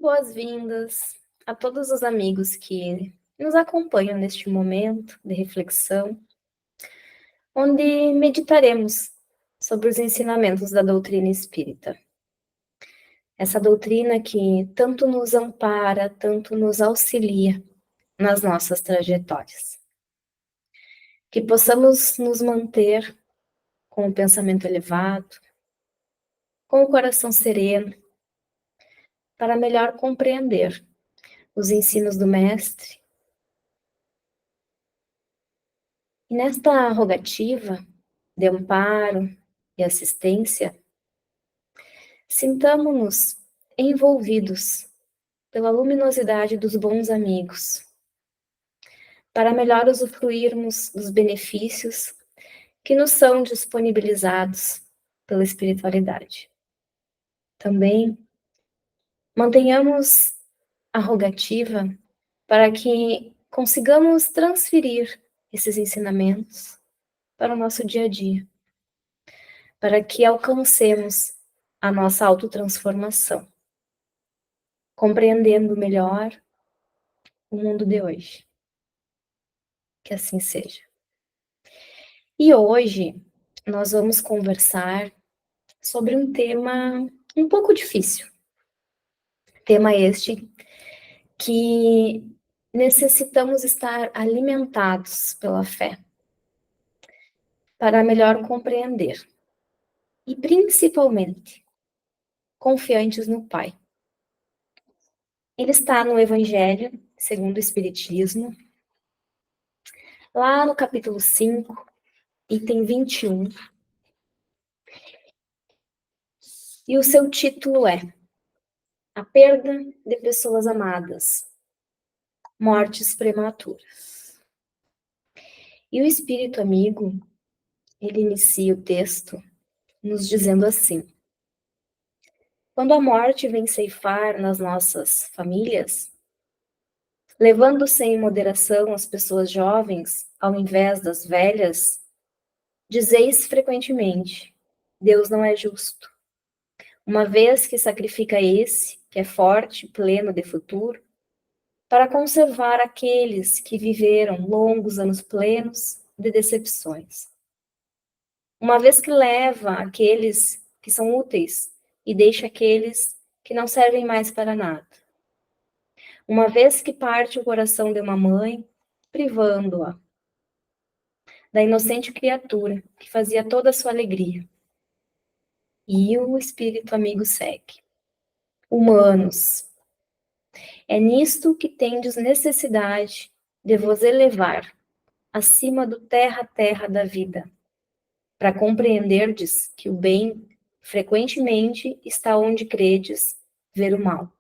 Boas-vindas a todos os amigos que nos acompanham neste momento de reflexão, onde meditaremos sobre os ensinamentos da doutrina espírita. Essa doutrina que tanto nos ampara, tanto nos auxilia nas nossas trajetórias. Que possamos nos manter com o pensamento elevado, com o coração sereno, para melhor compreender os ensinos do Mestre. E nesta rogativa de amparo e assistência, sintamo-nos envolvidos pela luminosidade dos bons amigos, para melhor usufruirmos dos benefícios que nos são disponibilizados pela espiritualidade. Também mantenhamos a rogativa para que consigamos transferir esses ensinamentos para o nosso dia a dia, para que alcancemos a nossa autotransformação, compreendendo melhor o mundo de hoje. Que assim seja. E hoje nós vamos conversar sobre um tema um pouco difícil. Tema este que necessitamos estar alimentados pela fé para melhor compreender e principalmente confiantes no Pai. Ele está no Evangelho segundo o Espiritismo, lá no capítulo 5, item 21. E o seu título é A Perda de Pessoas Amadas, Mortes Prematuras. E o Espírito Amigo, ele inicia o texto nos dizendo assim: quando a morte vem ceifar nas nossas famílias, levando sem moderação as pessoas jovens ao invés das velhas, dizeis frequentemente: Deus não é justo. Uma vez que sacrifica esse, que é forte, pleno de futuro, para conservar aqueles que viveram longos anos plenos de decepções. Uma vez que leva aqueles que são úteis e deixa aqueles que não servem mais para nada. Uma vez que parte o coração de uma mãe, privando-a da inocente criatura que fazia toda a sua alegria. E o Espírito Amigo segue. Humanos, é nisto que tendes necessidade de vos elevar acima do terra-terra da vida, para compreenderdes que o bem frequentemente está onde credes ver o mal.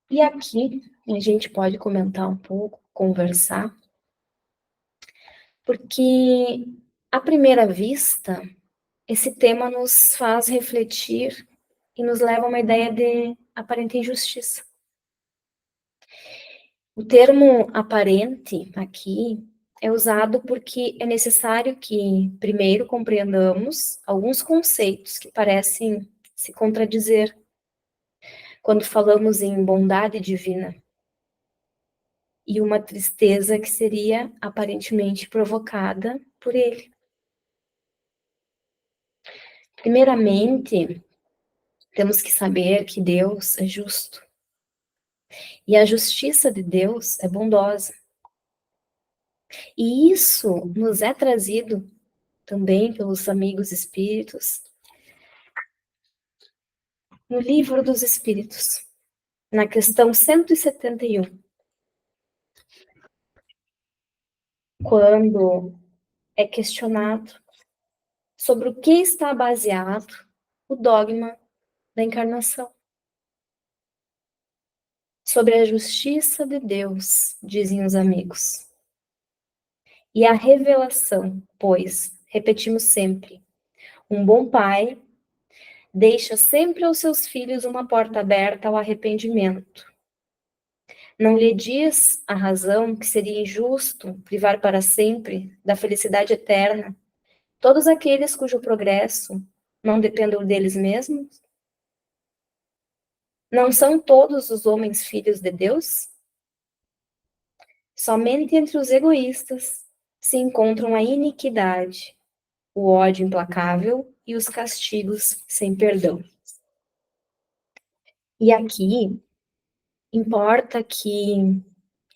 E aqui a gente pode comentar um pouco, conversar, porque à primeira vista esse tema nos faz refletir e nos leva a uma ideia de aparente injustiça. O termo aparente aqui é usado porque é necessário que primeiro compreendamos alguns conceitos que parecem se contradizer quando falamos em bondade divina e uma tristeza que seria aparentemente provocada por ele. Primeiramente, temos que saber que Deus é justo. E a justiça de Deus é bondosa. E isso nos é trazido também pelos amigos espíritos no Livro dos Espíritos, na questão 171. Quando é questionado sobre o que está baseado o dogma da encarnação. Sobre a justiça de Deus, dizem os amigos. E a revelação, pois, repetimos sempre, um bom pai deixa sempre aos seus filhos uma porta aberta ao arrependimento. Não lhe diz a razão que seria injusto privar para sempre da felicidade eterna todos aqueles cujo progresso não dependam deles mesmos? Não são todos os homens filhos de Deus? Somente entre os egoístas se encontram a iniquidade, o ódio implacável e os castigos sem perdão. E aqui importa que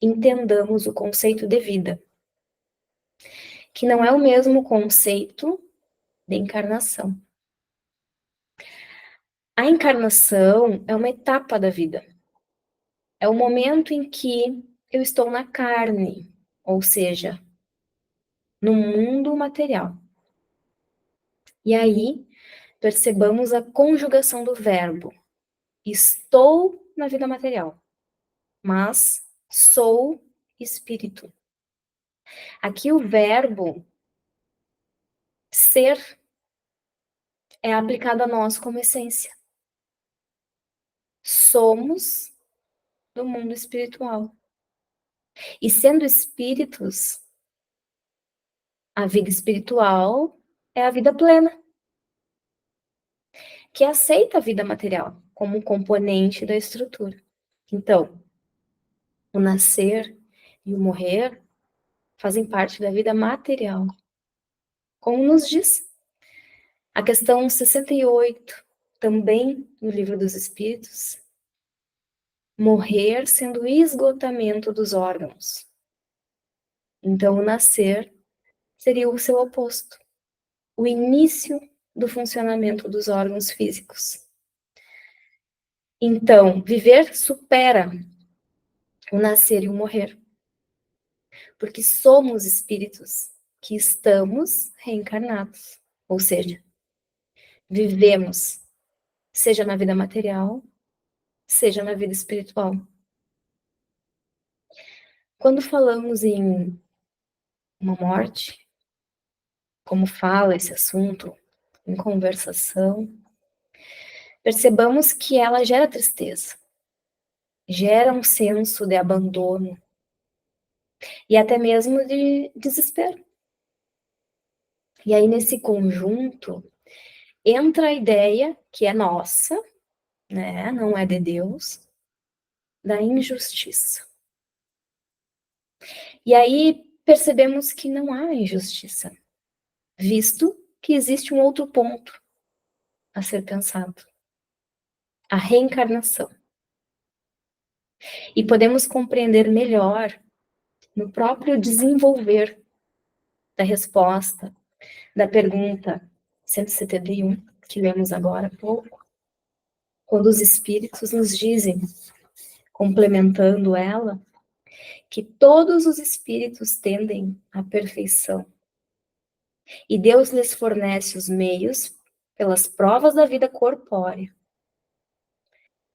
entendamos o conceito de vida, que não é o mesmo conceito de encarnação. A encarnação é uma etapa da vida. É o momento em que eu estou na carne, ou seja, no mundo material. E aí, percebamos a conjugação do verbo. Estou na vida material, mas sou espírito. Aqui o verbo ser é aplicado a nós como essência. Somos do mundo espiritual. E sendo espíritos, a vida espiritual é a vida plena, que aceita a vida material como um componente da estrutura. Então, o nascer e o morrer fazem parte da vida material. Como nos diz a questão 68, também no Livro dos Espíritos, morrer sendo o esgotamento dos órgãos. Então, o nascer seria o seu oposto, o início do funcionamento dos órgãos físicos. Então, viver supera o nascer e o morrer, porque somos espíritos que estamos reencarnados, ou seja, vivemos, seja na vida material, seja na vida espiritual. Quando falamos em uma morte, como fala esse assunto em conversação, percebamos que ela gera tristeza, gera um senso de abandono e até mesmo de desespero. E aí, nesse conjunto, entra a ideia, que é nossa, né, não é de Deus, da injustiça. E aí percebemos que não há injustiça, visto que existe um outro ponto a ser pensado: a reencarnação. E podemos compreender melhor no próprio desenvolver da resposta da pergunta 171, que lemos agora há pouco, quando os espíritos nos dizem, complementando ela, que todos os espíritos tendem à perfeição. E Deus lhes fornece os meios pelas provas da vida corpórea.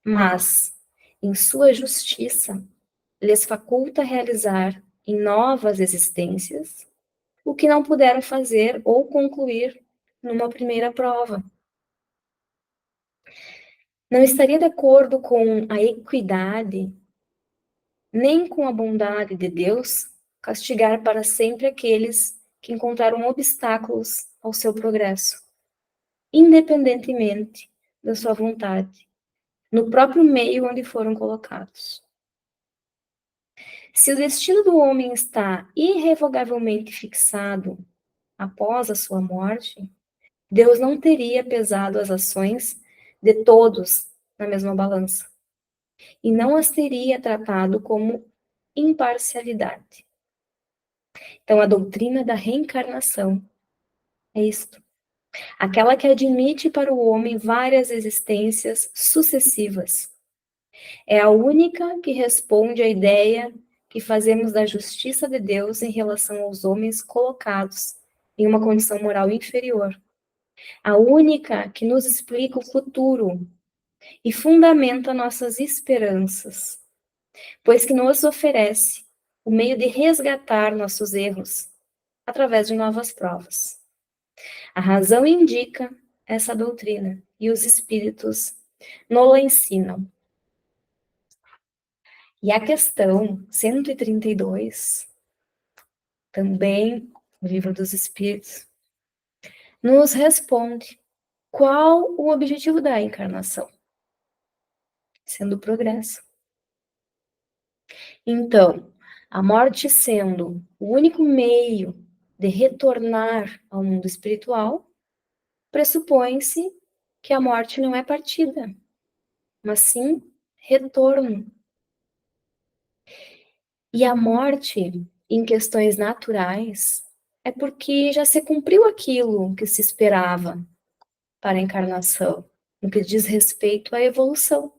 Mas, em sua justiça, lhes faculta realizar em novas existências o que não puderam fazer ou concluir numa primeira prova. Não estaria de acordo com a equidade, nem com a bondade de Deus, castigar para sempre aqueles que encontraram obstáculos ao seu progresso, independentemente da sua vontade, no próprio meio onde foram colocados. Se o destino do homem está irrevogavelmente fixado após a sua morte, Deus não teria pesado as ações de todos na mesma balança e não as teria tratado como imparcialidade. Então, a doutrina da reencarnação é isto: aquela que admite para o homem várias existências sucessivas. É a única que responde à ideia que fazemos da justiça de Deus em relação aos homens colocados em uma condição moral inferior. A única que nos explica o futuro e fundamenta nossas esperanças, pois que nos oferece o meio de resgatar nossos erros através de novas provas. A razão indica essa doutrina e os espíritos nos ensinam. E a questão 132, também o Livro dos Espíritos, nos responde qual o objetivo da encarnação. sendo progresso. Então, a morte sendo o único meio de retornar ao mundo espiritual, pressupõe-se que a morte não é partida, mas sim retorno. E a morte, em questões naturais, é porque já se cumpriu aquilo que se esperava para a encarnação, no que diz respeito à evolução.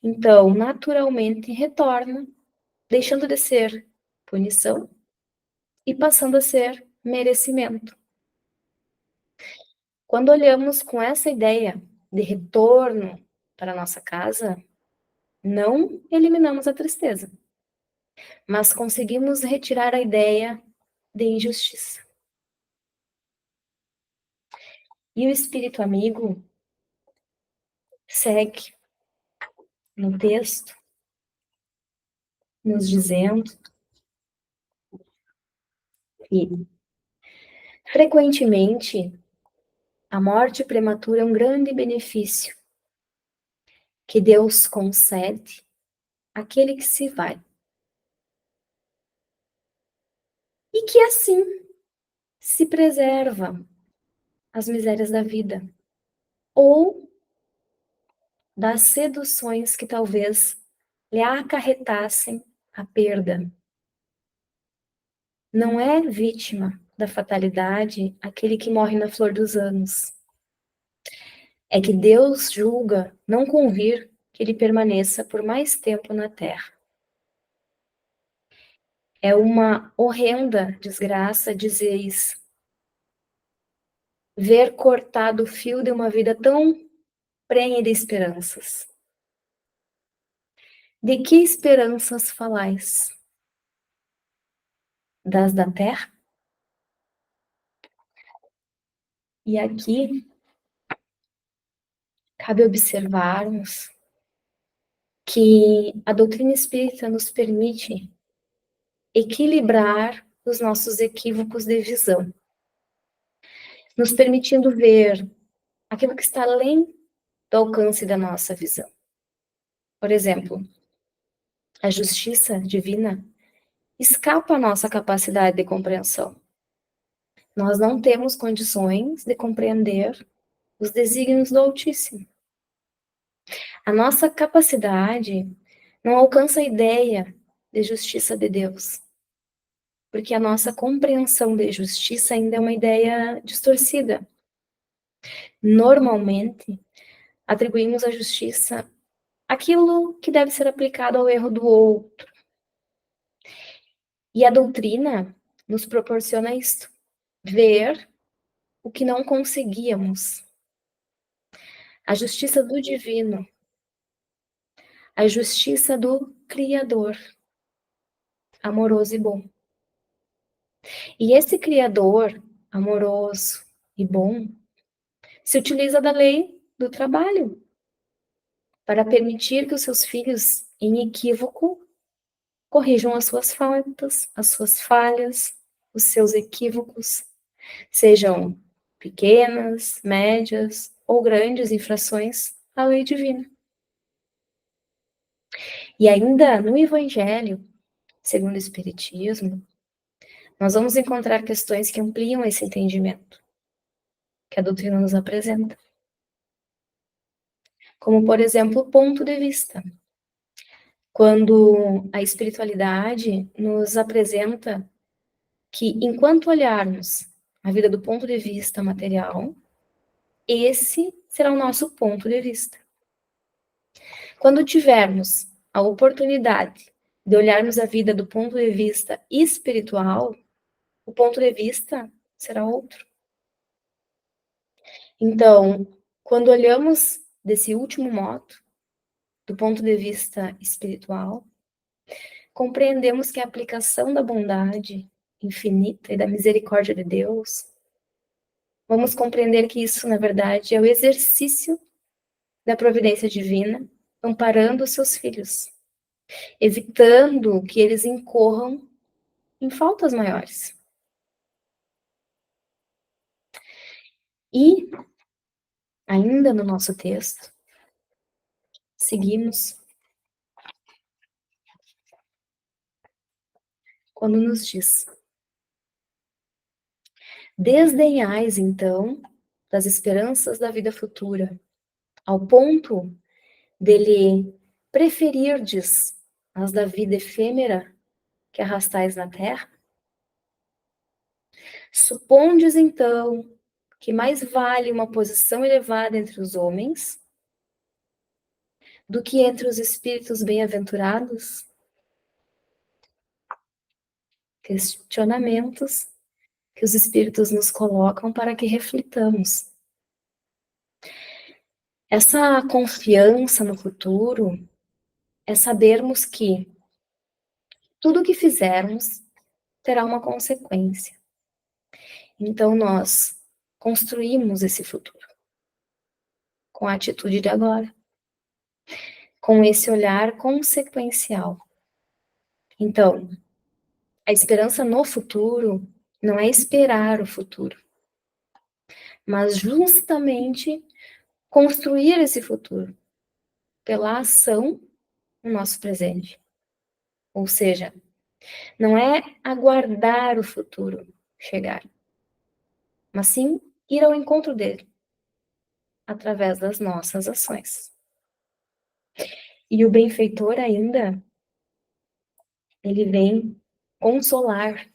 Então, naturalmente retorna, deixando de ser punição e passando a ser merecimento. Quando olhamos com essa ideia de retorno para a nossa casa, não eliminamos a tristeza, mas conseguimos retirar a ideia de injustiça. E o espírito amigo segue no texto, nos dizendo que, frequentemente, a morte prematura é um grande benefício que Deus concede àquele que se vai. E que assim se preserva as misérias da vida ou das seduções que talvez lhe acarretassem a perda. Não é vítima da fatalidade aquele que morre na flor dos anos. É que Deus julga não convir que ele permaneça por mais tempo na terra. É uma horrenda desgraça, dizeis, ver cortado o fio de uma vida tão prenhe de esperanças. De que esperanças falais? Das da terra? E aqui cabe observarmos que a doutrina espírita nos permite equilibrar os nossos equívocos de visão, nos permitindo ver aquilo que está além do alcance da nossa visão. Por exemplo, a justiça divina escapa à nossa capacidade de compreensão. Nós não temos condições de compreender os desígnios do Altíssimo. A nossa capacidade não alcança a ideia de justiça de Deus, porque a nossa compreensão de justiça ainda é uma ideia distorcida. Normalmente, atribuímos à justiça aquilo que deve ser aplicado ao erro do outro. E a doutrina nos proporciona isto, ver o que não conseguíamos. A justiça do divino, a justiça do Criador, amoroso e bom. E esse Criador, amoroso e bom, se utiliza da lei do trabalho para permitir que os seus filhos, em equívoco, corrijam as suas faltas, as suas falhas, os seus equívocos, sejam pequenas, médias ou grandes infrações à lei divina. E ainda no Evangelho, segundo o Espiritismo, nós vamos encontrar questões que ampliam esse entendimento que a doutrina nos apresenta. Como, por exemplo, o ponto de vista. Quando a espiritualidade nos apresenta que, enquanto olharmos a vida do ponto de vista material, esse será o nosso ponto de vista. Quando tivermos a oportunidade de olharmos a vida do ponto de vista espiritual, o ponto de vista será outro. Então, quando olhamos desse último modo, do ponto de vista espiritual, compreendemos que a aplicação da bondade infinita e da misericórdia de Deus, vamos compreender que isso, na verdade, é o exercício da providência divina, amparando os seus filhos, evitando que eles incorram em faltas maiores. E, ainda no nosso texto, Seguimos quando nos diz: desdenhais, então, das esperanças da vida futura, ao ponto dele preferirdes as da vida efêmera que arrastais na terra? Supondes, então, que mais vale uma posição elevada entre os homens do que entre os espíritos bem-aventurados? Questionamentos que os espíritos nos colocam para que reflitamos. Essa confiança no futuro é sabermos que tudo o que fizermos terá uma consequência. Então nós construímos esse futuro com a atitude de agora, com esse olhar consequencial. Então, a esperança no futuro não é esperar o futuro, mas justamente construir esse futuro pela ação no nosso presente. Ou seja, não é aguardar o futuro chegar, mas sim ir ao encontro dele através das nossas ações. E o benfeitor ainda, ele vem consolar.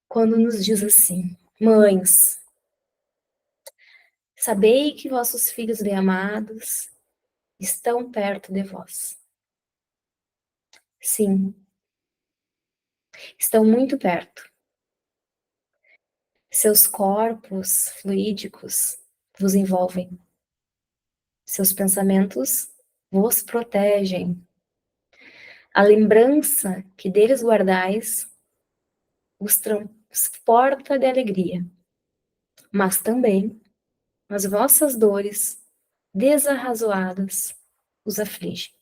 Quando nos diz assim: mães, sabei que vossos filhos bem-amados estão perto de vós. Sim, estão muito perto. Seus corpos fluídicos vos envolvem. Seus pensamentos vos protegem. A lembrança que deles guardais os transporta de alegria, mas também as vossas dores desarrazoadas os afligem,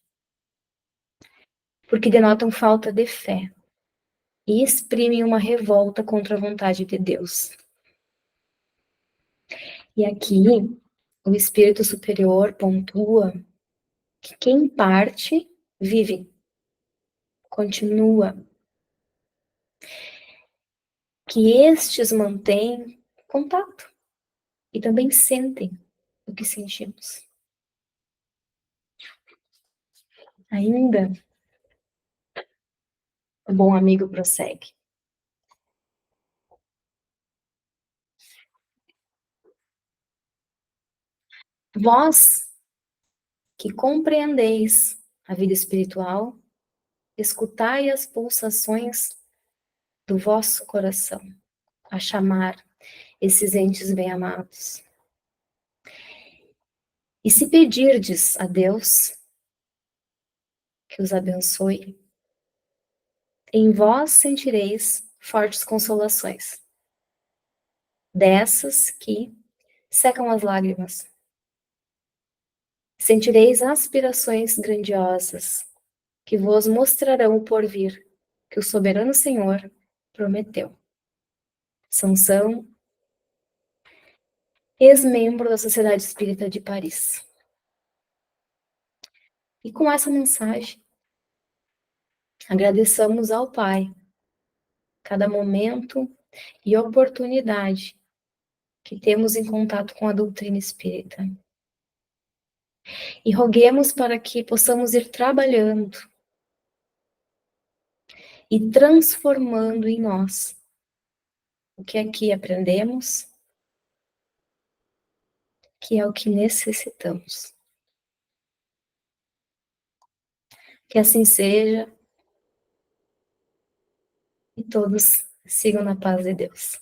porque denotam falta de fé e exprimem uma revolta contra a vontade de Deus. E aqui, o Espírito Superior pontua que quem parte, vive, continua, que estes mantêm contato e também sentem o que sentimos. Ainda, o bom amigo prossegue: vós que compreendeis a vida espiritual, escutai as pulsações do vosso coração a chamar esses entes bem-amados. E se pedirdes a Deus que os abençoe, em vós sentireis fortes consolações, dessas que secam as lágrimas. Sentireis aspirações grandiosas, que vos mostrarão o porvir que o soberano Senhor prometeu. Sansão, ex-membro da Sociedade Espírita de Paris. E com essa mensagem, agradeçamos ao Pai cada momento e oportunidade que temos em contato com a doutrina espírita. E roguemos para que possamos ir trabalhando e transformando em nós o que aqui aprendemos, que é o que necessitamos. Que assim seja e todos sigam na paz de Deus.